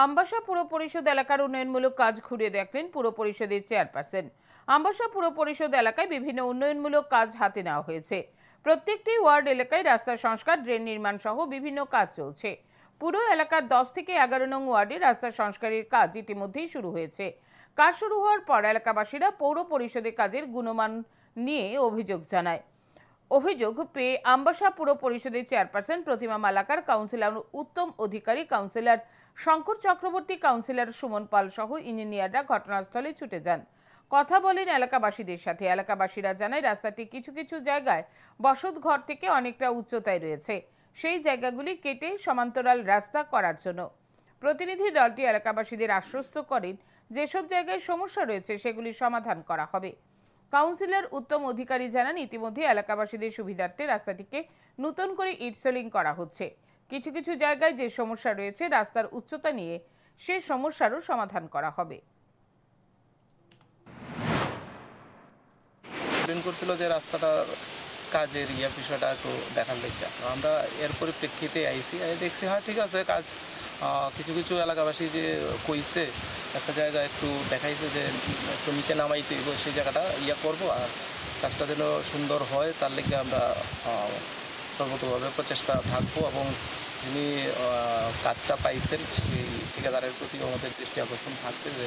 আমবাসা পুর পরিষদ এলাকার উন্নয়নমূলক কাজ ঘুরে দেখলেন পুর পরিষদের চেয়ারপারসন। আমবাসা পুর পরিষদ এলাকায় বিভিন্ন উন্নয়নমূলক কাজ হাতে নেওয়া হয়েছে। প্রত্যেকটি ওয়ার্ড এলাকায় রাস্তা সংস্কার, ড্রেন নির্মাণ সহ বিভিন্ন কাজ চলছে। পুরো এলাকার 10 থেকে 11 নং ওয়ার্ডে রাস্তা সংস্কারের কাজ ইতিমধ্যেই শুরু হয়েছে। কাজ শুরু হওয়ার পর এলাকাবাসীরা পৌর পরিষদের কাজের গুণমান নিয়ে অভিযোগ জানায়। অভিযোগ পেয়ে আমবাসা পুর পরিষদের চেয়ারপারসন প্রতিমা মালাকার, কাউন্সিলর উত্তম অধিকারী, কাউন্সিলর শঙ্কর চক্রবর্তী, কাউন্সিলর সুমন পাল সহ ইঞ্জিনিয়াররা ঘটনাস্থলে ছুটে যান। কথা বলেন এলাকাবাসীদের সাথে। এলাকাবাসীরা জানায় রাস্তাটি কিছু কিছু জায়গায় বসত ঘর থেকে অনেকটা উচ্চতায় রয়েছে, সেই জায়গাগুলি কেটে সমান্তরাল রাস্তা করার জন্য। প্রতিনিধি দলটি এলাকাবাসীদের আশ্বস্ত করেন যেসব জায়গায় সমস্যা রয়েছে সেগুলি সমাধান করা হবে। কাউন্সিলর উত্তম অধিকারী জানান ইতিমধ্যে এলাকাবাসীদের সুবিধার্থে রাস্তাটিকে নতুন করে ইটসোলিং করা হচ্ছে। কিছু কিছু জায়গায় যে সমস্যা রয়েছে রাস্তার উচ্চতা নিয়ে, সে সমস্যারও সমাধান করা হবে। করছিল যে রাস্তাটার কাজের বিষয়টা একটু দেখার লেগে আমরা এর পরিপ্রেক্ষিতে আইসি, দেখছি হ্যাঁ ঠিক আছে কাজ। কিছু কিছু এলাকাবাসী যে কইছে একটা জায়গা একটু দেখাইছে যে একটু নিচে নামাইতে সেই জায়গাটা করব, আর কাজটা যেন সুন্দর হয় তার লেগে আমরা সর্বতভাবে প্রচেষ্টা থাকবো। এবং যিনি কাজটা পাইছেন সেই ঠিকাদারের প্রতি আমাদের দৃষ্টি আকর্ষণ থাকবে যে